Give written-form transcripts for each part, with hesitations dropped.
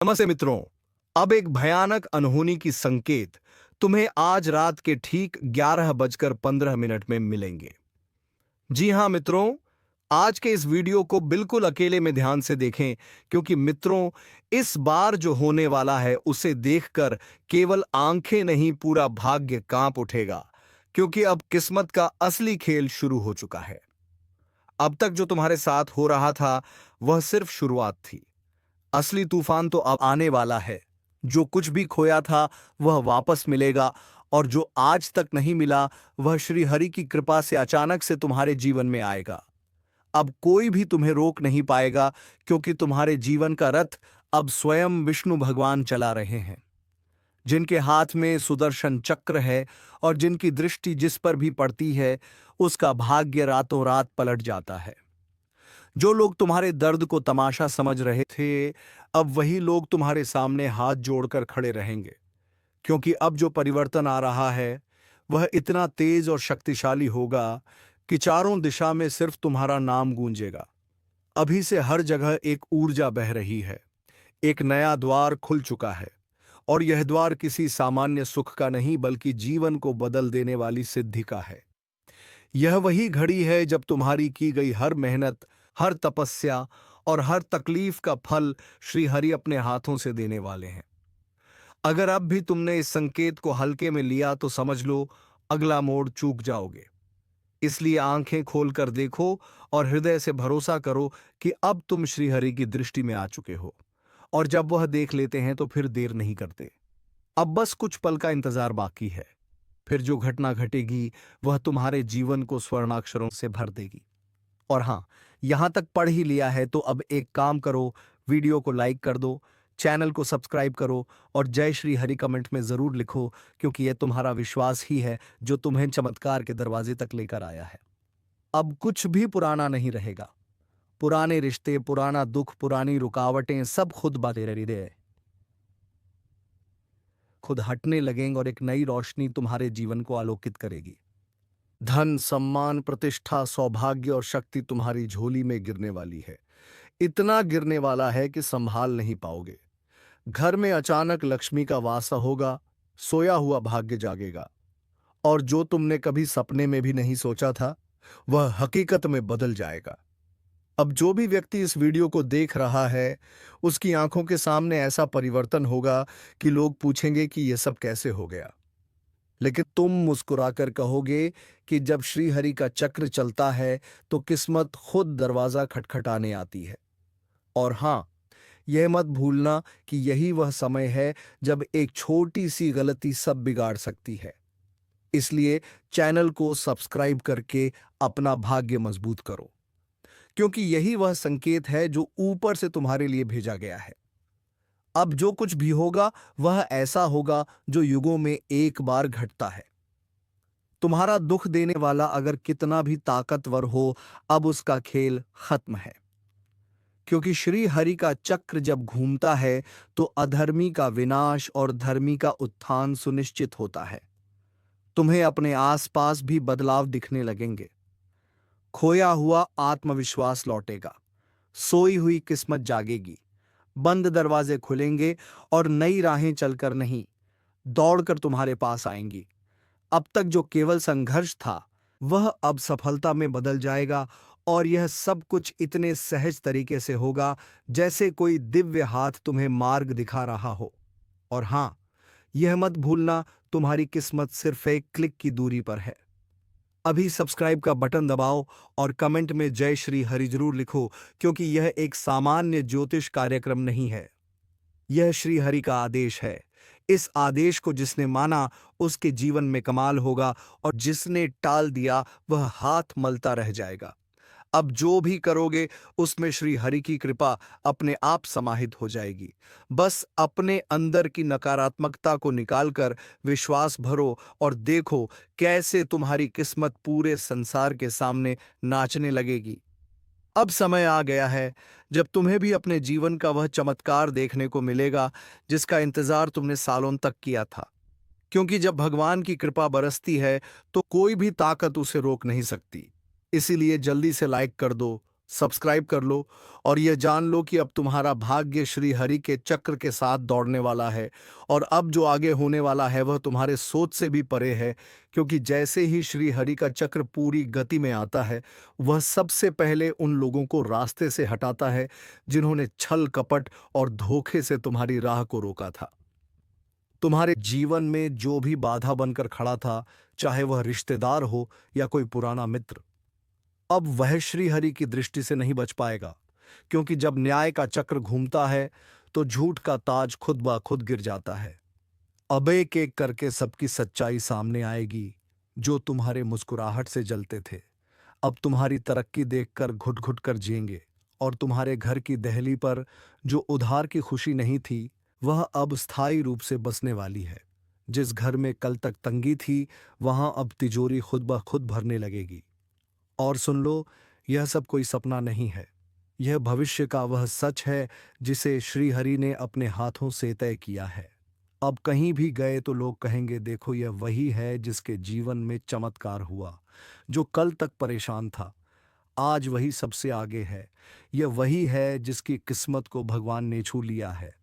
नमस्ते मित्रों। अब एक भयानक अनहोनी की संकेत तुम्हें आज रात के ठीक 11:15 में मिलेंगे। जी हां मित्रों, आज के इस वीडियो को बिल्कुल अकेले में ध्यान से देखें, क्योंकि मित्रों, इस बार जो होने वाला है उसे देखकर केवल आंखें नहीं, पूरा भाग्य कांप उठेगा। क्योंकि अब किस्मत का असली खेल शुरू हो चुका है। अब तक जो तुम्हारे साथ हो रहा था वह सिर्फ शुरुआत थी। असली तूफान तो अब आने वाला है। जो कुछ भी खोया था वह वापस मिलेगा, और जो आज तक नहीं मिला वह श्री हरि की कृपा से अचानक से तुम्हारे जीवन में आएगा। अब कोई भी तुम्हें रोक नहीं पाएगा, क्योंकि तुम्हारे जीवन का रथ अब स्वयं विष्णु भगवान चला रहे हैं, जिनके हाथ में सुदर्शन चक्र है और जिनकी दृष्टि जिस पर भी पड़ती है उसका भाग्य रातों रात पलट जाता है। जो लोग तुम्हारे दर्द को तमाशा समझ रहे थे, अब वही लोग तुम्हारे सामने हाथ जोड़कर खड़े रहेंगे, क्योंकि अब जो परिवर्तन आ रहा है वह इतना तेज और शक्तिशाली होगा कि चारों दिशा में सिर्फ तुम्हारा नाम गूंजेगा। अभी से हर जगह एक ऊर्जा बह रही है। एक नया द्वार खुल चुका है, और यह द्वार किसी सामान्य सुख का नहीं, बल्कि जीवन को बदल देने वाली सिद्धि का है। यह वही घड़ी है जब तुम्हारी की गई हर मेहनत, हर तपस्या और हर तकलीफ का फल श्री हरि अपने हाथों से देने वाले हैं। अगर अब भी तुमने इस संकेत को हल्के में लिया तो समझ लो, अगला मोड़ चूक जाओगे। इसलिए आंखें खोलकर देखो और हृदय से भरोसा करो कि अब तुम श्री हरि की दृष्टि में आ चुके हो, और जब वह देख लेते हैं तो फिर देर नहीं करते। अब बस कुछ पल का इंतजार बाकी है। फिर जो घटना घटेगी वह तुम्हारे जीवन को स्वर्णाक्षरों से भर देगी। और हाँ, यहां तक पढ़ ही लिया है तो अब एक काम करो, वीडियो को लाइक कर दो, चैनल को सब्सक्राइब करो और जय श्री हरि कमेंट में जरूर लिखो, क्योंकि यह तुम्हारा विश्वास ही है जो तुम्हें चमत्कार के दरवाजे तक लेकर आया है। अब कुछ भी पुराना नहीं रहेगा। पुराने रिश्ते, पुराना दुख, पुरानी रुकावटें सब खुद बातें खुद हटने लगेंगे, और एक नई रोशनी तुम्हारे जीवन को आलोकित करेगी। धन, सम्मान, प्रतिष्ठा, सौभाग्य और शक्ति तुम्हारी झोली में गिरने वाली है। इतना गिरने वाला है कि संभाल नहीं पाओगे। घर में अचानक लक्ष्मी का वास होगा, सोया हुआ भाग्य जागेगा, और जो तुमने कभी सपने में भी नहीं सोचा था वह हकीकत में बदल जाएगा। अब जो भी व्यक्ति इस वीडियो को देख रहा है उसकी आंखों के सामने ऐसा परिवर्तन होगा कि लोग पूछेंगे कि यह सब कैसे हो गया। लेकिन तुम मुस्कुराकर कहोगे कि जब श्री हरि का चक्र चलता है तो किस्मत खुद दरवाजा खटखटाने आती है। और हां, यह मत भूलना कि यही वह समय है जब एक छोटी सी गलती सब बिगाड़ सकती है। इसलिए चैनल को सब्सक्राइब करके अपना भाग्य मजबूत करो, क्योंकि यही वह संकेत है जो ऊपर से तुम्हारे लिए भेजा गया है। अब जो कुछ भी होगा वह ऐसा होगा जो युगों में एक बार घटता है। तुम्हारा दुख देने वाला अगर कितना भी ताकतवर हो, अब उसका खेल खत्म है। क्योंकि श्री हरि का चक्र जब घूमता है तो अधर्मी का विनाश और धर्मी का उत्थान सुनिश्चित होता है। तुम्हें अपने आसपास भी बदलाव दिखने लगेंगे। खोया हुआ आत्मविश्वास लौटेगा, सोई हुई किस्मत जागेगी, बंद दरवाजे खुलेंगे, और नई राहें चलकर नहीं, दौड़कर तुम्हारे पास आएंगी। अब तक जो केवल संघर्ष था वह अब सफलता में बदल जाएगा, और यह सब कुछ इतने सहज तरीके से होगा जैसे कोई दिव्य हाथ तुम्हें मार्ग दिखा रहा हो। और हां, यह मत भूलना, तुम्हारी किस्मत सिर्फ एक क्लिक की दूरी पर है। अभी सब्सक्राइब का बटन दबाओ और कमेंट में जय श्री हरि जरूर लिखो, क्योंकि यह एक सामान्य ज्योतिष कार्यक्रम नहीं है। यह श्री हरि का आदेश है। इस आदेश को जिसने माना उसके जीवन में कमाल होगा, और जिसने टाल दिया वह हाथ मलता रह जाएगा। अब जो भी करोगे उसमें श्री हरि की कृपा अपने आप समाहित हो जाएगी। बस अपने अंदर की नकारात्मकता को निकालकर विश्वास भरो और देखो कैसे तुम्हारी किस्मत पूरे संसार के सामने नाचने लगेगी। अब समय आ गया है जब तुम्हें भी अपने जीवन का वह चमत्कार देखने को मिलेगा जिसका इंतजार तुमने सालों तक किया था। क्योंकि जब भगवान की कृपा बरसती है तो कोई भी ताकत उसे रोक नहीं सकती। इसीलिए जल्दी से लाइक कर दो, सब्सक्राइब कर लो और यह जान लो कि अब तुम्हारा भाग्य श्री हरि के चक्र के साथ दौड़ने वाला है। और अब जो आगे होने वाला है वह तुम्हारे सोच से भी परे है, क्योंकि जैसे ही श्री हरि का चक्र पूरी गति में आता है, वह सबसे पहले उन लोगों को रास्ते से हटाता है जिन्होंने छल कपट और धोखे से तुम्हारी राह को रोका था। तुम्हारे जीवन में जो भी बाधा बनकर खड़ा था, चाहे वह रिश्तेदार हो या कोई पुराना मित्र, अब वह श्रीहरि की दृष्टि से नहीं बच पाएगा, क्योंकि जब न्याय का चक्र घूमता है तो झूठ का ताज खुद ब खुद गिर जाता है। अब एक एक करके सबकी सच्चाई सामने आएगी। जो तुम्हारे मुस्कुराहट से जलते थे, अब तुम्हारी तरक्की देखकर घुट घुट कर जिएंगे। और तुम्हारे घर की दहली पर जो उधार की खुशी नहीं थी, वह अब स्थायी रूप से बसने वाली है। जिस घर में कल तक तंगी थी, वहां अब तिजोरी खुद ब खुद भरने लगेगी। और सुन लो, यह सब कोई सपना नहीं है। यह भविष्य का वह सच है जिसे श्री हरि ने अपने हाथों से तय किया है। अब कहीं भी गए तो लोग कहेंगे, देखो यह वही है जिसके जीवन में चमत्कार हुआ। जो कल तक परेशान था, आज वही सबसे आगे है। यह वही है जिसकी किस्मत को भगवान ने छू लिया है।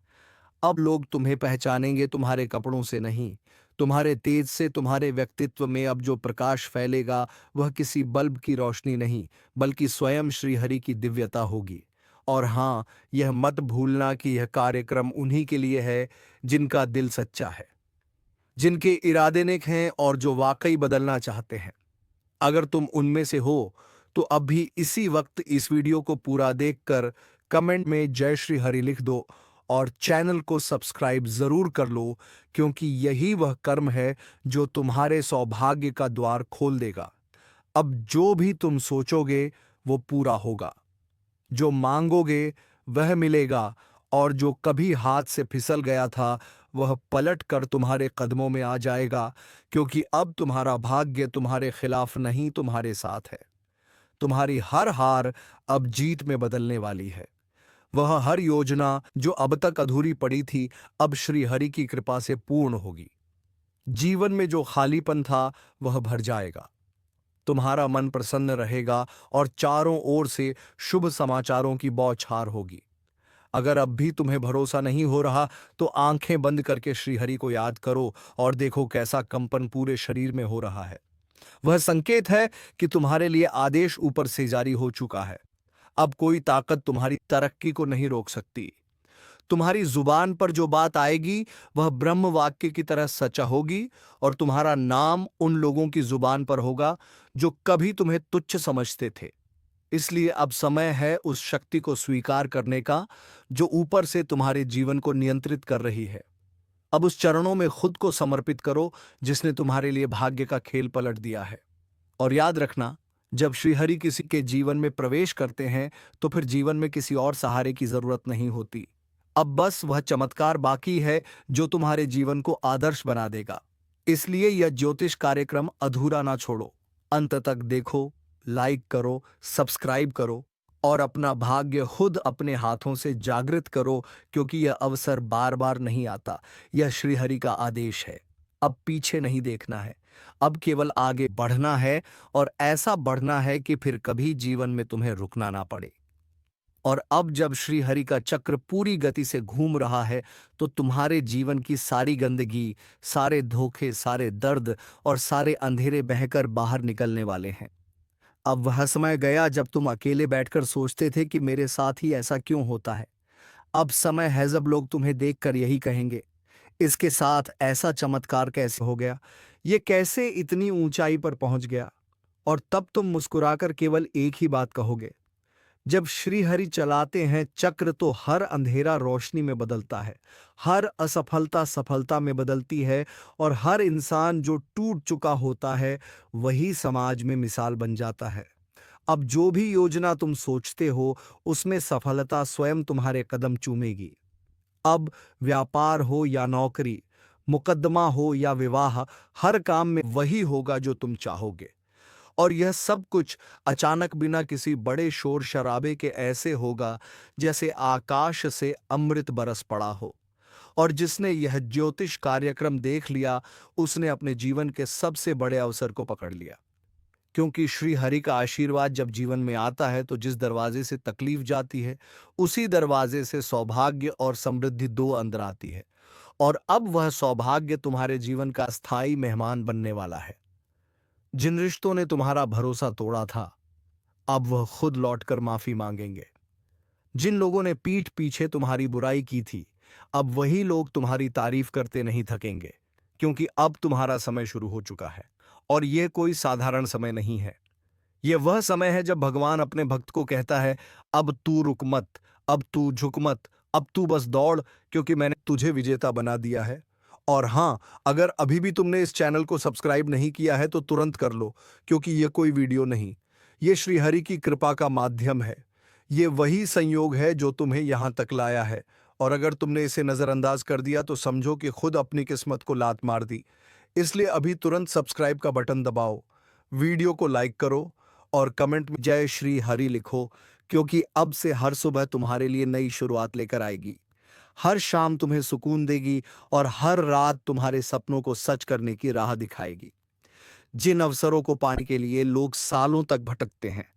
अब लोग तुम्हें पहचानेंगे तुम्हारे कपड़ों से नहीं, तुम्हारे तेज से। तुम्हारे व्यक्तित्व में अब जो प्रकाश फैलेगा वह किसी बल्ब की रोशनी नहीं, बल्कि स्वयं श्रीहरि की दिव्यता होगी। और हाँ, यह मत भूलना कि यह कार्यक्रम उन्हीं के लिए है जिनका दिल सच्चा है, जिनके इरादे नेक हैं और जो वाकई बदलना चाहते हैं। अगर तुम उनमें से हो तो अभी इसी वक्त इस वीडियो को पूरा देखकर कमेंट में जय श्री हरि लिख दो और चैनल को सब्सक्राइब जरूर कर लो, क्योंकि यही वह कर्म है जो तुम्हारे सौभाग्य का द्वार खोल देगा। अब जो भी तुम सोचोगे वो पूरा होगा, जो मांगोगे वह मिलेगा, और जो कभी हाथ से फिसल गया था वह पलट कर तुम्हारे कदमों में आ जाएगा, क्योंकि अब तुम्हारा भाग्य तुम्हारे खिलाफ नहीं, तुम्हारे साथ है। तुम्हारी हर हार अब जीत में बदलने वाली है। वह हर योजना जो अब तक अधूरी पड़ी थी, अब श्री हरि की कृपा से पूर्ण होगी। जीवन में जो खालीपन था वह भर जाएगा। तुम्हारा मन प्रसन्न रहेगा और चारों ओर से शुभ समाचारों की बौछार होगी। अगर अब भी तुम्हें भरोसा नहीं हो रहा तो आंखें बंद करके श्रीहरि को याद करो और देखो कैसा कंपन पूरे शरीर में हो रहा है। वह संकेत है कि तुम्हारे लिए आदेश ऊपर से जारी हो चुका है। अब कोई ताकत तुम्हारी तरक्की को नहीं रोक सकती। तुम्हारी जुबान पर जो बात आएगी वह ब्रह्म वाक्य की तरह सच्चा होगी, और तुम्हारा नाम उन लोगों की जुबान पर होगा जो कभी तुम्हें तुच्छ समझते थे। इसलिए अब समय है उस शक्ति को स्वीकार करने का जो ऊपर से तुम्हारे जीवन को नियंत्रित कर रही है। अब उस चरणों में खुद को समर्पित करो जिसने तुम्हारे लिए भाग्य का खेल पलट दिया है। और याद रखना, जब श्रीहरि किसी के जीवन में प्रवेश करते हैं तो फिर जीवन में किसी और सहारे की जरूरत नहीं होती। अब बस वह चमत्कार बाकी है जो तुम्हारे जीवन को आदर्श बना देगा। इसलिए यह ज्योतिष कार्यक्रम अधूरा ना छोड़ो, अंत तक देखो, लाइक करो, सब्सक्राइब करो और अपना भाग्य खुद अपने हाथों से जागृत करो, क्योंकि यह अवसर बार बार नहीं आता। यह श्रीहरि का आदेश है। अब पीछे नहीं देखना है, अब केवल आगे बढ़ना है, और ऐसा बढ़ना है कि फिर कभी जीवन में तुम्हें रुकना ना पड़े। और अब जब श्री हरि का चक्र पूरी गति से घूम रहा है तो तुम्हारे जीवन की सारी गंदगी, सारे धोखे, सारे दर्द और सारे अंधेरे बहकर बाहर निकलने वाले हैं। अब वह समय गया जब तुम अकेले बैठकर सोचते थे कि मेरे साथ ही ऐसा क्यों होता है। अब समय है जब लोग तुम्हें देखकर यही कहेंगे, इसके साथ ऐसा चमत्कार कैसे हो गया, ये कैसे इतनी ऊंचाई पर पहुंच गया। और तब तुम मुस्कुराकर केवल एक ही बात कहोगे, जब श्रीहरि चलाते हैं चक्र तो हर अंधेरा रोशनी में बदलता है, हर असफलता सफलता में बदलती है, और हर इंसान जो टूट चुका होता है वही समाज में मिसाल बन जाता है। अब जो भी योजना तुम सोचते हो उसमें सफलता स्वयं तुम्हारे कदम चूमेगी। अब व्यापार हो या नौकरी, मुकद्दमा हो या विवाह, हर काम में वही होगा जो तुम चाहोगे। और यह सब कुछ अचानक बिना किसी बड़े शोर शराबे के ऐसे होगा जैसे आकाश से अमृत बरस पड़ा हो। और जिसने यह ज्योतिष कार्यक्रम देख लिया उसने अपने जीवन के सबसे बड़े अवसर को पकड़ लिया, क्योंकि श्री हरि का आशीर्वाद जब जीवन में आता है तो जिस दरवाजे से तकलीफ जाती है, उसी दरवाजे से सौभाग्य और समृद्धि दो अंदर आती है। और अब वह सौभाग्य तुम्हारे जीवन का स्थायी मेहमान बनने वाला है। जिन रिश्तों ने तुम्हारा भरोसा तोड़ा था, अब वह खुद लौटकर माफी मांगेंगे। जिन लोगों ने पीठ पीछे तुम्हारी बुराई की थी, अब वही लोग तुम्हारी तारीफ करते नहीं थकेंगे, क्योंकि अब तुम्हारा समय शुरू हो चुका है। और यह कोई साधारण समय नहीं है। यह वह समय है जब भगवान अपने भक्त को कहता है, अब तू रुक मत, अब तू झुक मत, अब तू बस दौड़, क्योंकि मैंने तुझे विजेता बना दिया है। और हाँ, अगर अभी भी तुमने इस चैनल को सब्सक्राइब नहीं किया है तो तुरंत कर लो, क्योंकि यह कोई वीडियो नहीं, यह श्रीहरि की कृपा का माध्यम है। ये वही संयोग है जो तुम्हें यहां तक लाया है। और अगर तुमने इसे नजरअंदाज कर दिया तो समझो कि खुद अपनी किस्मत को लात मार दी। इसलिए अभी तुरंत सब्सक्राइब का बटन दबाओ, वीडियो को लाइक करो और कमेंट में जय श्री हरि लिखो, क्योंकि अब से हर सुबह तुम्हारे लिए नई शुरुआत लेकर आएगी। हर शाम तुम्हें सुकून देगी और हर रात तुम्हारे सपनों को सच करने की राह दिखाएगी। जिन अवसरों को पाने के लिए लोग सालों तक भटकते हैं,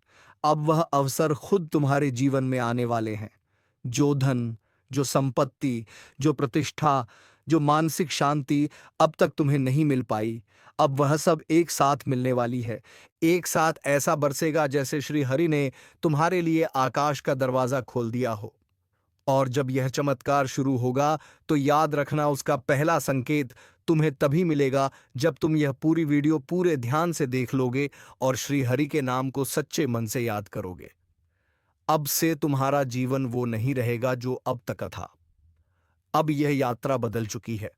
अब वह अवसर खुद तुम्हारे जीवन में आने वाले हैं। जो धन, जो संपत्ति, जो प्रतिष्ठा, जो मानसिक शांति अब तक तुम्हें नहीं मिल पाई, अब वह सब एक साथ मिलने वाली है। एक साथ ऐसा बरसेगा जैसे श्री हरि ने तुम्हारे लिए आकाश का दरवाजा खोल दिया हो। और जब यह चमत्कार शुरू होगा तो याद रखना, उसका पहला संकेत तुम्हें तभी मिलेगा जब तुम यह पूरी वीडियो पूरे ध्यान से देख लोगे और श्री हरि के नाम को सच्चे मन से याद करोगे। अब से तुम्हारा जीवन वो नहीं रहेगा जो अब तक था। अब यह यात्रा बदल चुकी है।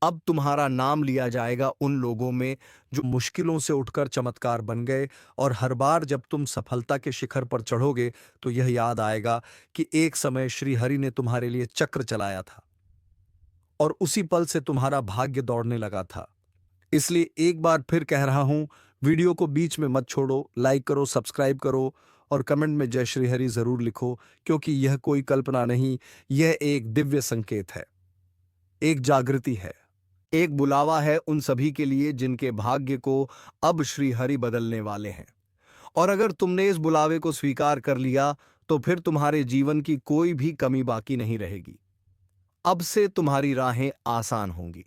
अब तुम्हारा नाम लिया जाएगा उन लोगों में जो मुश्किलों से उठकर चमत्कार बन गए। और हर बार जब तुम सफलता के शिखर पर चढ़ोगे तो यह याद आएगा कि एक समय श्री हरि ने तुम्हारे लिए चक्र चलाया था और उसी पल से तुम्हारा भाग्य दौड़ने लगा था। इसलिए एक बार फिर कह रहा हूं, वीडियो को बीच में मत छोड़ो, लाइक करो, सब्सक्राइब करो और कमेंट में जय श्री हरि जरूर लिखो, क्योंकि यह कोई कल्पना नहीं, यह एक दिव्य संकेत है, एक जागृति है, एक बुलावा है उन सभी के लिए जिनके भाग्य को अब श्री हरि बदलने वाले हैं। और अगर तुमने इस बुलावे को स्वीकार कर लिया तो फिर तुम्हारे जीवन की कोई भी कमी बाकी नहीं रहेगी। अब से तुम्हारी राहें आसान होंगी,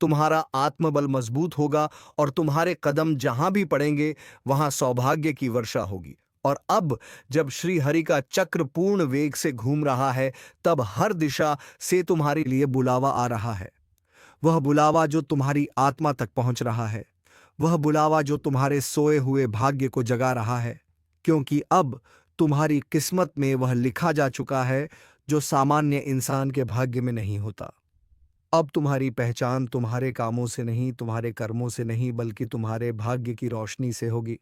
तुम्हारा आत्मबल मजबूत होगा और तुम्हारे कदम जहां भी पड़ेंगे वहां सौभाग्य की वर्षा होगी। और अब जब श्री हरि का चक्र पूर्ण वेग से घूम रहा है, तब हर दिशा से तुम्हारे लिए बुलावा आ रहा है। वह बुलावा जो तुम्हारी आत्मा तक पहुंच रहा है, वह बुलावा जो तुम्हारे सोए हुए भाग्य को जगा रहा है, क्योंकि अब तुम्हारी किस्मत में वह लिखा जा चुका है जो सामान्य इंसान के भाग्य में नहीं होता। अब तुम्हारी पहचान तुम्हारे कामों से नहीं, तुम्हारे कर्मों से नहीं, बल्कि तुम्हारे भाग्य की रोशनी से होगी।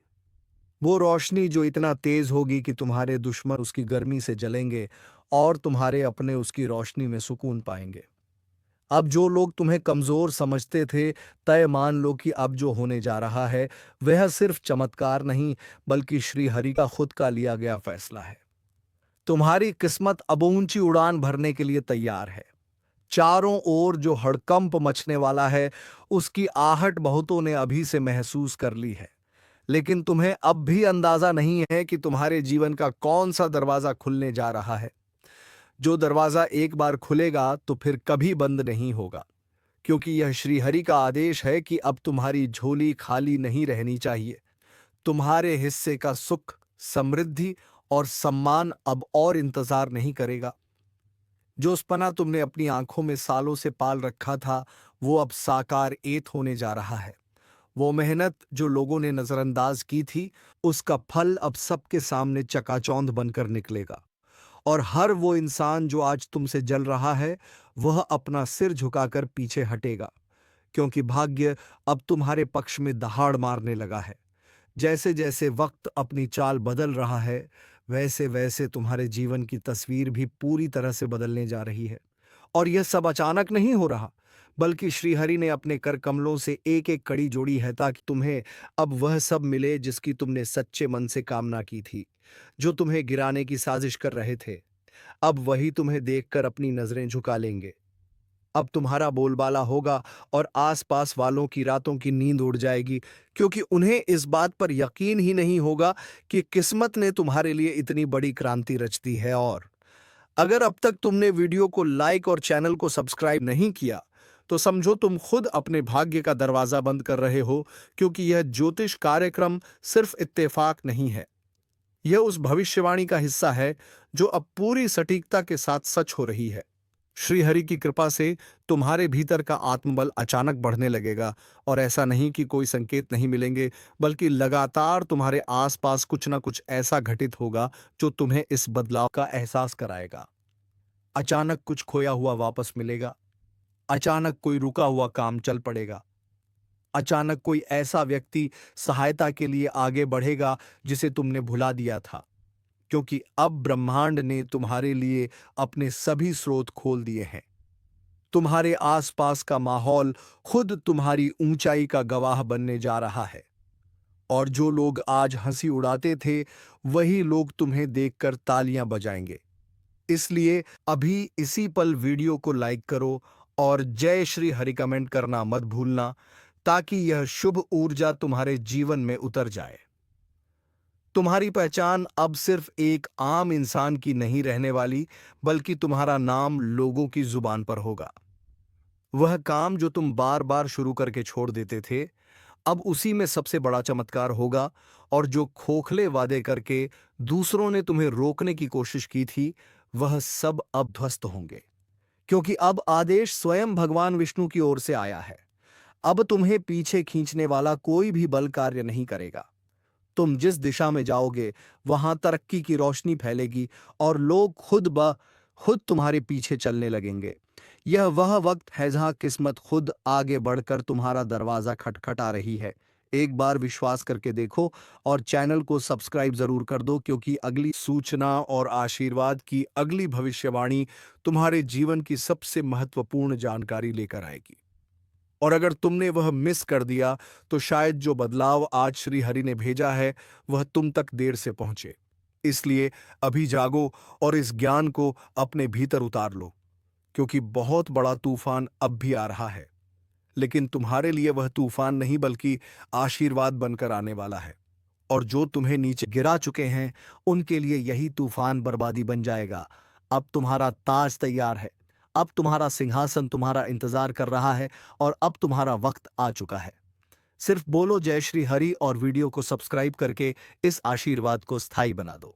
वो रोशनी जो इतना तेज होगी कि तुम्हारे दुश्मन उसकी गर्मी से जलेंगे और तुम्हारे अपने उसकी रोशनी में सुकून पाएंगे। अब जो लोग तुम्हें कमजोर समझते थे, तय मान लो कि अब जो होने जा रहा है वह सिर्फ चमत्कार नहीं, बल्कि श्री हरि का खुद का लिया गया फैसला है। तुम्हारी किस्मत अब ऊंची उड़ान भरने के लिए तैयार है। चारों ओर जो हड़कंप मचने वाला है, उसकी आहट बहुतों ने अभी से महसूस कर ली है, लेकिन तुम्हें अब भी अंदाजा नहीं है कि तुम्हारे जीवन का कौन सा दरवाजा खुलने जा रहा है। जो दरवाजा एक बार खुलेगा तो फिर कभी बंद नहीं होगा, क्योंकि यह श्री हरि का आदेश है कि अब तुम्हारी झोली खाली नहीं रहनी चाहिए। तुम्हारे हिस्से का सुख, समृद्धि और सम्मान अब और इंतजार नहीं करेगा। जो स्पना तुमने अपनी आंखों में सालों से पाल रखा था, वो अब साकार एत होने जा रहा है। वो मेहनत जो लोगों ने नजरअंदाज की थी, उसका फल अब सबके सामने चकाचौंध बनकर निकलेगा। और हर वो इंसान जो आज तुमसे जल रहा है, वह अपना सिर झुकाकर पीछे हटेगा, क्योंकि भाग्य अब तुम्हारे पक्ष में दहाड़ मारने लगा है। जैसे जैसे वक्त अपनी चाल बदल रहा है, वैसे वैसे तुम्हारे जीवन की तस्वीर भी पूरी तरह से बदलने जा रही है। और यह सब अचानक नहीं हो रहा, बल्कि श्रीहरि ने अपने कर कमलों से एक एक कड़ी जोड़ी है, ताकि तुम्हें अब वह सब मिले जिसकी तुमने सच्चे मन से कामना की थी। जो तुम्हें गिराने की साजिश कर रहे थे, अब वही तुम्हें देखकर अपनी नजरें झुका लेंगे। अब तुम्हारा बोलबाला होगा और आसपास वालों की रातों की नींद उड़ जाएगी, क्योंकि उन्हें इस बात पर यकीन ही नहीं होगा कि किस्मत ने तुम्हारे लिए इतनी बड़ी क्रांति रच दी है। और अगर अब तक तुमने वीडियो को लाइक और चैनल को सब्सक्राइब नहीं किया, तो समझो तुम खुद अपने भाग्य का दरवाजा बंद कर रहे हो, क्योंकि यह ज्योतिष कार्यक्रम सिर्फ इत्तेफाक नहीं है। यह उस भविष्यवाणी का हिस्सा है जो अब पूरी सटीकता के साथ सच हो रही है। श्री हरि की कृपा से तुम्हारे भीतर का आत्मबल अचानक बढ़ने लगेगा, और ऐसा नहीं कि कोई संकेत नहीं मिलेंगे, बल्कि लगातार तुम्हारे आसपास कुछ ना कुछ ऐसा घटित होगा जो तुम्हें इस बदलाव का एहसास कराएगा। अचानक कुछ खोया हुआ वापस मिलेगा, अचानक कोई रुका हुआ काम चल पड़ेगा, अचानक कोई ऐसा व्यक्ति सहायता के लिए आगे बढ़ेगा जिसे तुमने भुला दिया था, क्योंकि अब ब्रह्मांड ने तुम्हारे लिए अपने सभी स्रोत खोल दिए हैं। तुम्हारे आसपास का माहौल खुद तुम्हारी ऊंचाई का गवाह बनने जा रहा है, और जो लोग आज हंसी उड़ाते थे, वही लोग तुम्हें देखकर तालियां बजाएंगे। इसलिए अभी इसी पल वीडियो को लाइक करो और जय श्री हरि कमेंट करना मत भूलना, ताकि यह शुभ ऊर्जा तुम्हारे जीवन में उतर जाए। तुम्हारी पहचान अब सिर्फ एक आम इंसान की नहीं रहने वाली, बल्कि तुम्हारा नाम लोगों की जुबान पर होगा। वह काम जो तुम बार बार शुरू करके छोड़ देते थे, अब उसी में सबसे बड़ा चमत्कार होगा, और जो खोखले वादे करके दूसरों ने तुम्हें रोकने की कोशिश की थी, वह सब अब ध्वस्त होंगे, क्योंकि अब आदेश स्वयं भगवान विष्णु की ओर से आया है। अब तुम्हें पीछे खींचने वाला कोई भी बल कार्य नहीं करेगा। तुम जिस दिशा में जाओगे, वहां तरक्की की रोशनी फैलेगी, और लोग खुद ब खुद तुम्हारे पीछे चलने लगेंगे। यह वह वक्त है जहां किस्मत खुद आगे बढ़कर तुम्हारा दरवाजा खटखटा रही है। एक बार विश्वास करके देखो, और चैनल को सब्सक्राइब जरूर कर दो, क्योंकि अगली सूचना और आशीर्वाद की अगली भविष्यवाणी तुम्हारे जीवन की सबसे महत्वपूर्ण जानकारी लेकर आएगी। और अगर तुमने वह मिस कर दिया, तो शायद जो बदलाव आज श्री हरि ने भेजा है, वह तुम तक देर से पहुंचे। इसलिए अभी जागो और इस ज्ञान को अपने भीतर उतार लो, क्योंकि बहुत बड़ा तूफान अब भी आ रहा है। लेकिन तुम्हारे लिए वह तूफान नहीं, बल्कि आशीर्वाद बनकर आने वाला है। और जो तुम्हें नीचे गिरा चुके हैं, उनके लिए यही तूफान बर्बादी बन जाएगा। अब तुम्हारा ताज तैयार है, अब तुम्हारा सिंहासन तुम्हारा इंतजार कर रहा है, और अब तुम्हारा वक्त आ चुका है। सिर्फ बोलो जय श्री हरि और वीडियो को सब्सक्राइब करके इस आशीर्वाद को स्थायी बना दो।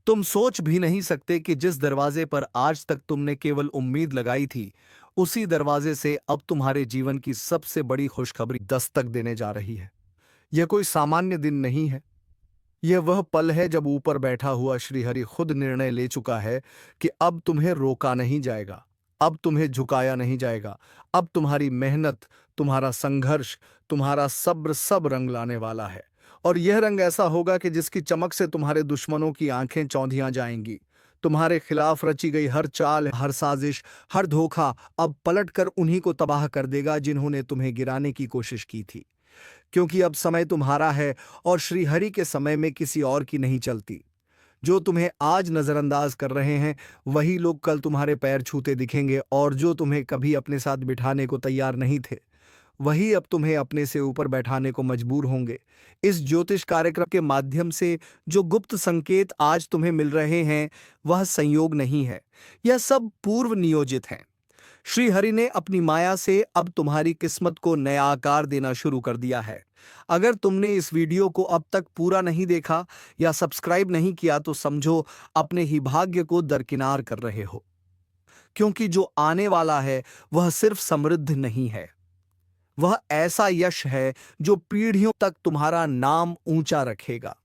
तुम सोच भी नहीं सकते कि जिस दरवाजे पर आज तक तुमने केवल उम्मीद लगाई थी, उसी दरवाजे से अब तुम्हारे जीवन की सबसे बड़ी खुशखबरी दस्तक देने जा रही है। यह कोई सामान्य दिन नहीं है। यह वह पल है जब ऊपर बैठा हुआ श्रीहरि खुद निर्णय ले चुका है कि अब तुम्हें रोका नहीं जाएगा, अब तुम्हें झुकाया नहीं जाएगा। अब तुम्हारी मेहनत, तुम्हारा संघर्ष, तुम्हारा सब्र सब रंग लाने वाला है। और यह रंग ऐसा होगा कि जिसकी चमक से तुम्हारे दुश्मनों की आंखें चौंधियां जाएंगी। तुम्हारे खिलाफ रची गई हर चाल, हर साजिश, हर धोखा अब पलटकर उन्हीं को तबाह कर देगा जिन्होंने तुम्हें गिराने की कोशिश की थी। क्योंकि अब समय तुम्हारा है, और श्रीहरि के समय में किसी और की नहीं चलती। जो तुम्हें आज नजरअंदाज कर रहे हैं, वही लोग कल तुम्हारे पैर छूते दिखेंगे, और जो तुम्हें कभी अपने साथ बिठाने को तैयार नहीं थे, वही अब तुम्हें अपने से ऊपर बैठाने को मजबूर होंगे। इस ज्योतिष कार्यक्रम के माध्यम से जो गुप्त संकेत आज तुम्हें मिल रहे हैं, वह संयोग नहीं है, यह सब पूर्व नियोजित हैं। श्री हरि ने अपनी माया से अब तुम्हारी किस्मत को नया आकार देना शुरू कर दिया है। अगर तुमने इस वीडियो को अब तक पूरा नहीं देखा या सब्सक्राइब नहीं किया, तो समझो अपने ही भाग्य को दरकिनार कर रहे हो, क्योंकि जो आने वाला है वह सिर्फ समृद्ध नहीं है, वह ऐसा यश है जो पीढ़ियों तक तुम्हारा नाम ऊंचा रखेगा।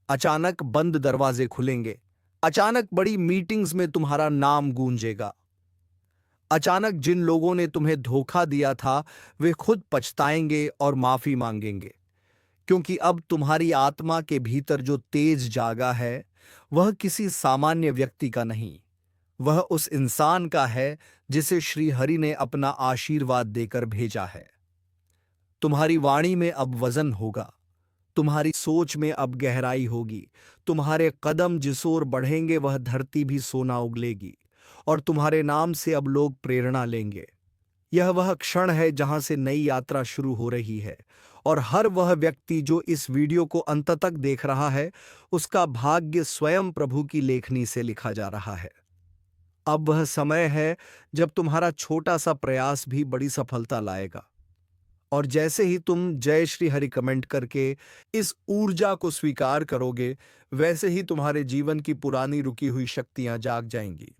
अचानक बंद दरवाजे खुलेंगे, अचानक बड़ी मीटिंग्स में तुम्हारा नाम गूंजेगा। अचानक जिन लोगों ने तुम्हें धोखा दिया था, वे खुद पछताएंगे और माफी मांगेंगे, क्योंकि अब तुम्हारी आत्मा के भीतर जो तेज जागा है, वह किसी सामान्य व्यक्ति का नहीं, वह उस इंसान का है जिसे श्री हरि ने अपना आशीर्वाद देकर भेजा है। तुम्हारी वाणी में अब वजन होगा, तुम्हारी सोच में अब गहराई होगी, तुम्हारे कदम जिस ओर बढ़ेंगे वह धरती भी सोना उगलेगी, और तुम्हारे नाम से अब लोग प्रेरणा लेंगे। यह वह क्षण है जहां से नई यात्रा शुरू हो रही है, और हर वह व्यक्ति जो इस वीडियो को अंत तक देख रहा है, उसका भाग्य स्वयं प्रभु की लेखनी से लिखा जा रहा है। अब वह समय है जब तुम्हारा छोटा सा प्रयास भी बड़ी सफलता लाएगा। और जैसे ही तुम जय श्री हरि कमेंट करके इस ऊर्जा को स्वीकार करोगे, वैसे ही तुम्हारे जीवन की पुरानी रुकी हुई शक्तियां जाग जाएंगी।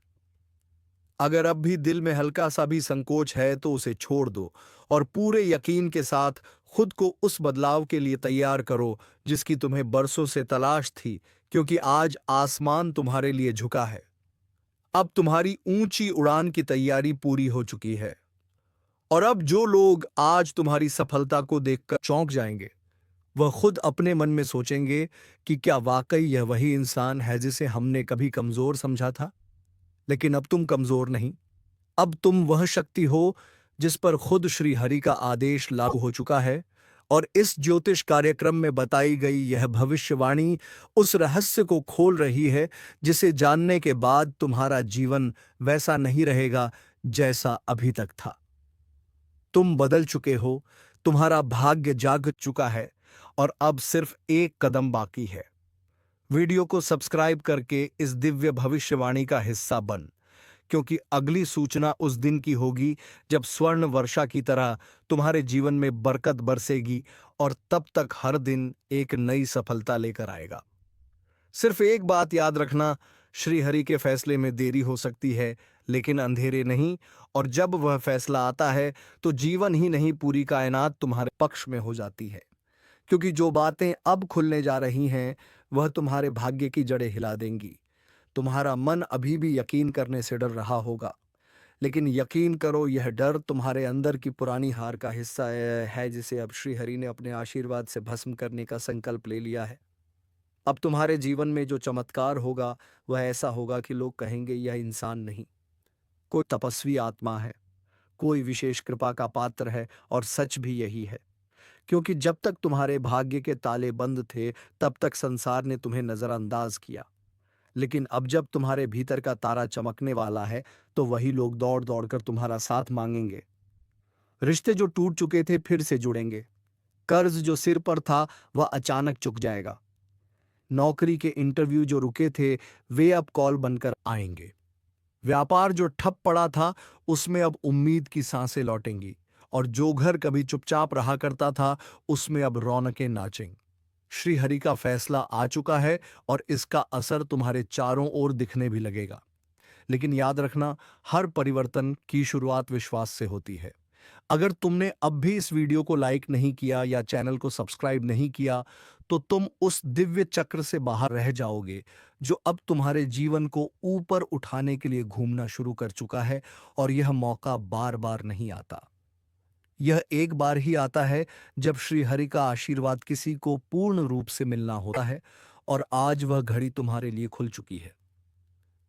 अगर अब भी दिल में हल्का सा भी संकोच है तो उसे छोड़ दो, और पूरे यकीन के साथ खुद को उस बदलाव के लिए तैयार करो जिसकी तुम्हें बरसों से तलाश थी, क्योंकि आज आसमान तुम्हारे लिए झुका है। अब तुम्हारी ऊंची उड़ान की तैयारी पूरी हो चुकी है। और अब जो लोग आज तुम्हारी सफलता को देखकर चौंक जाएंगे, वह खुद अपने मन में सोचेंगे कि क्या वाकई यह वही इंसान है जिसे हमने कभी कमजोर समझा था। लेकिन अब तुम कमजोर नहीं, अब तुम वह शक्ति हो जिस पर खुद श्री हरि का आदेश लागू हो चुका है। और इस ज्योतिष कार्यक्रम में बताई गई यह भविष्यवाणी उस रहस्य को खोल रही है जिसे जानने के बाद तुम्हारा जीवन वैसा नहीं रहेगा जैसा अभी तक था। तुम बदल चुके हो, तुम्हारा भाग्य जाग चुका है, और अब सिर्फ एक कदम बाकी है। वीडियो को सब्सक्राइब करके इस दिव्य भविष्यवाणी का हिस्सा बन, क्योंकि अगली सूचना उस दिन की होगी जब स्वर्ण वर्षा की तरह तुम्हारे जीवन में बरकत बरसेगी, और तब तक हर दिन एक नई सफलता लेकर आएगा। सिर्फ एक बात याद रखना, श्री हरि के फैसले में देरी हो सकती है, लेकिन अंधेरे नहीं। और जब वह फैसला आता है तो जीवन ही नहीं, पूरी कायनात तुम्हारे पक्ष में हो जाती है। क्योंकि जो बातें अब खुलने जा रही हैं, वह तुम्हारे भाग्य की जड़ें हिला देंगी। तुम्हारा मन अभी भी यकीन करने से डर रहा होगा, लेकिन यकीन करो, यह डर तुम्हारे अंदर की पुरानी हार का हिस्सा है जिसे अब श्री हरि ने अपने आशीर्वाद से भस्म करने का संकल्प ले लिया है। अब तुम्हारे जीवन में जो चमत्कार होगा, वह ऐसा होगा कि लोग कहेंगे यह इंसान नहीं, कोई तपस्वी आत्मा है, कोई विशेष कृपा का पात्र है। और सच भी यही है, क्योंकि जब तक तुम्हारे भाग्य के ताले बंद थे, तब तक संसार ने तुम्हें नजरअंदाज किया। लेकिन अब जब तुम्हारे भीतर का तारा चमकने वाला है, तो वही लोग दौड़ दौड़ कर तुम्हारा साथ मांगेंगे। रिश्ते जो टूट चुके थे फिर से जुड़ेंगे, कर्ज जो सिर पर था वह अचानक चुक जाएगा, नौकरी के इंटरव्यू जो रुके थे वे अब कॉल बनकर आएंगे, व्यापार जो ठप पड़ा था उसमें अब उम्मीद की सांसें लौटेंगी, और जो घर कभी चुपचाप रहा करता था उसमें अब रौनकें नाचेंगी। श्री हरि का फैसला आ चुका है, और इसका असर तुम्हारे चारों ओर दिखने भी लगेगा। लेकिन याद रखना, हर परिवर्तन की शुरुआत विश्वास से होती है। अगर तुमने अब भी इस वीडियो को लाइक नहीं किया या चैनल को सब्सक्राइब नहीं किया, तो तुम उस दिव्य चक्र से बाहर रह जाओगे जो अब तुम्हारे जीवन को ऊपर उठाने के लिए घूमना शुरू कर चुका है। और यह मौका बार बार नहीं आता, यह एक बार ही आता है जब श्री हरि का आशीर्वाद किसी को पूर्ण रूप से मिलना होता है। और आज वह घड़ी तुम्हारे लिए खुल चुकी है।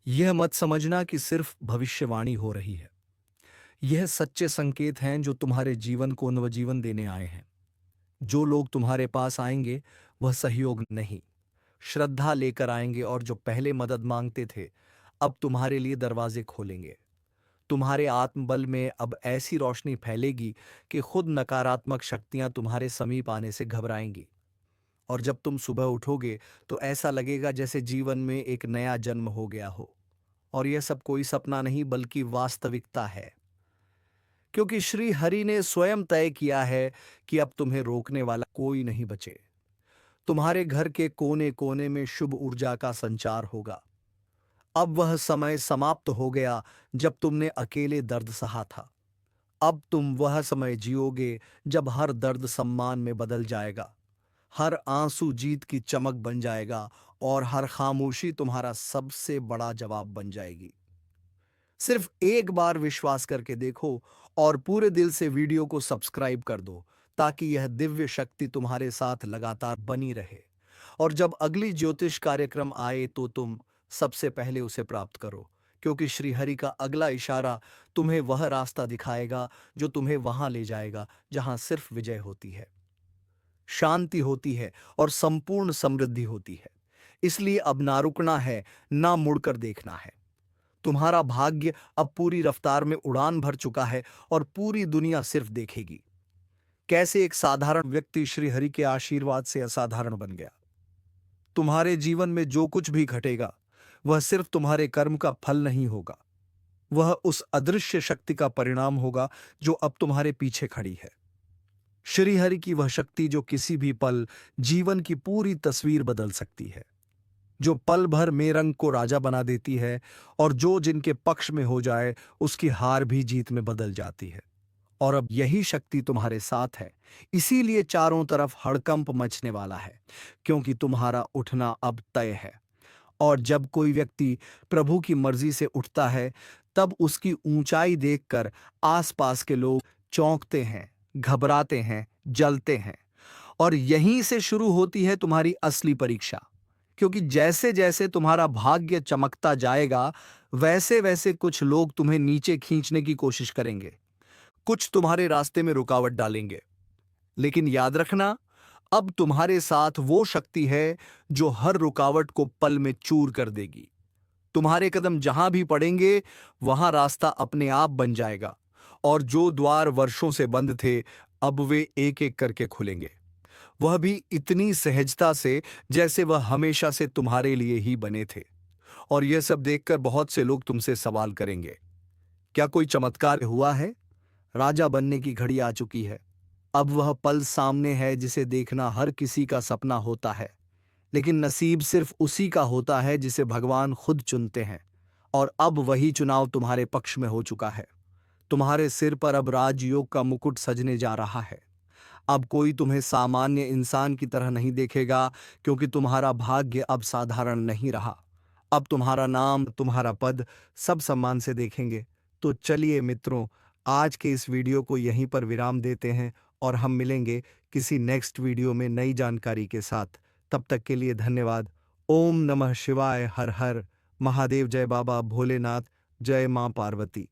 यह मत समझना कि सिर्फ भविष्यवाणी हो रही है, यह सच्चे संकेत हैं जो तुम्हारे जीवन को नवजीवन देने आए हैं। जो लोग तुम्हारे पास आएंगे वह सहयोग नहीं, श्रद्धा लेकर आएंगे, और जो पहले मदद मांगते थे अब तुम्हारे लिए दरवाजे खोलेंगे। तुम्हारे आत्मबल में अब ऐसी रोशनी फैलेगी कि खुद नकारात्मक शक्तियां तुम्हारे समीप आने से घबराएंगी। और जब तुम सुबह उठोगे तो ऐसा लगेगा जैसे जीवन में एक नया जन्म हो गया हो, और यह सब कोई सपना नहीं बल्कि वास्तविकता है। क्योंकि श्री हरि ने स्वयं तय किया है कि अब तुम्हें रोकने वाला कोई नहीं बचे। तुम्हारे घर के कोने कोने में शुभ ऊर्जा का संचार होगा। अब वह समय समाप्त हो गया जब तुमने अकेले दर्द सहा था। अब तुम वह समय जियोगे जब हर दर्द सम्मान में बदल जाएगा, हर आंसू जीत की चमक बन जाएगा, और हर खामोशी तुम्हारा सबसे बड़ा जवाब बन जाएगी। सिर्फ एक बार विश्वास करके देखो, और पूरे दिल से वीडियो को सब्सक्राइब कर दो, ताकि यह दिव्य शक्ति तुम्हारे साथ लगातार बनी रहे। और जब अगली ज्योतिष कार्यक्रम आए तो तुम सबसे पहले उसे प्राप्त करो, क्योंकि श्री हरि का अगला इशारा तुम्हें वह रास्ता दिखाएगा जो तुम्हें वहां ले जाएगा जहां सिर्फ विजय होती है, शांति होती है, और संपूर्ण समृद्धि होती है। इसलिए अब ना रुकना है, ना मुड़कर देखना है। तुम्हारा भाग्य अब पूरी रफ्तार में उड़ान भर चुका है और पूरी दुनिया सिर्फ देखेगी कैसे एक साधारण व्यक्ति श्री हरि के आशीर्वाद से असाधारण बन गया। तुम्हारे जीवन में जो कुछ भी घटेगा वह सिर्फ तुम्हारे कर्म का फल नहीं होगा, वह उस अदृश्य शक्ति का परिणाम होगा जो अब तुम्हारे पीछे खड़ी है। श्री हरि की वह शक्ति जो किसी भी पल जीवन की पूरी तस्वीर बदल सकती है, जो पल भर में रंग को राजा बना देती है और जो जिनके पक्ष में हो जाए उसकी हार भी जीत में बदल जाती है। और अब यही शक्ति तुम्हारे साथ है, इसीलिए चारों तरफ हड़कंप मचने वाला है, क्योंकि तुम्हारा उठना अब तय है। और जब कोई व्यक्ति प्रभु की मर्जी से उठता है तब उसकी ऊंचाई देखकर आसपास के लोग चौंकते हैं, घबराते हैं, जलते हैं। और यहीं से शुरू होती है तुम्हारी असली परीक्षा, क्योंकि जैसे जैसे तुम्हारा भाग्य चमकता जाएगा वैसे वैसे कुछ लोग तुम्हें नीचे खींचने की कोशिश करेंगे, कुछ तुम्हारे रास्ते में रुकावट डालेंगे। लेकिन याद रखना, अब तुम्हारे साथ वो शक्ति है जो हर रुकावट को पल में चूर कर देगी। तुम्हारे कदम जहां भी पड़ेंगे वहां रास्ता अपने आप बन जाएगा और जो द्वार वर्षों से बंद थे अब वे एक एक करके खुलेंगे, वह भी इतनी सहजता से जैसे वह हमेशा से तुम्हारे लिए ही बने थे। और यह सब देखकर बहुत से लोग तुमसे सवाल करेंगे, क्या कोई चमत्कार हुआ है? राजा बनने की घड़ी आ चुकी है। अब वह पल सामने है जिसे देखना हर किसी का सपना होता है, लेकिन नसीब सिर्फ उसी का होता है जिसे भगवान खुद चुनते हैं। और अब वही चुनाव तुम्हारे पक्ष में हो चुका है। तुम्हारे सिर पर अब राजयोग का मुकुट सजने जा रहा है। अब कोई तुम्हें सामान्य इंसान की तरह नहीं देखेगा, क्योंकि तुम्हारा भाग्य अब साधारण नहीं रहा। अब तुम्हारा नाम, तुम्हारा पद सब सम्मान से देखेंगे। तो चलिए मित्रों, आज के इस वीडियो को यहीं पर विराम देते हैं और हम मिलेंगे किसी नेक्स्ट वीडियो में नई जानकारी के साथ। तब तक के लिए धन्यवाद। ओम नमः शिवाय। हर हर महादेव। जय बाबा भोलेनाथ। जय मां पार्वती।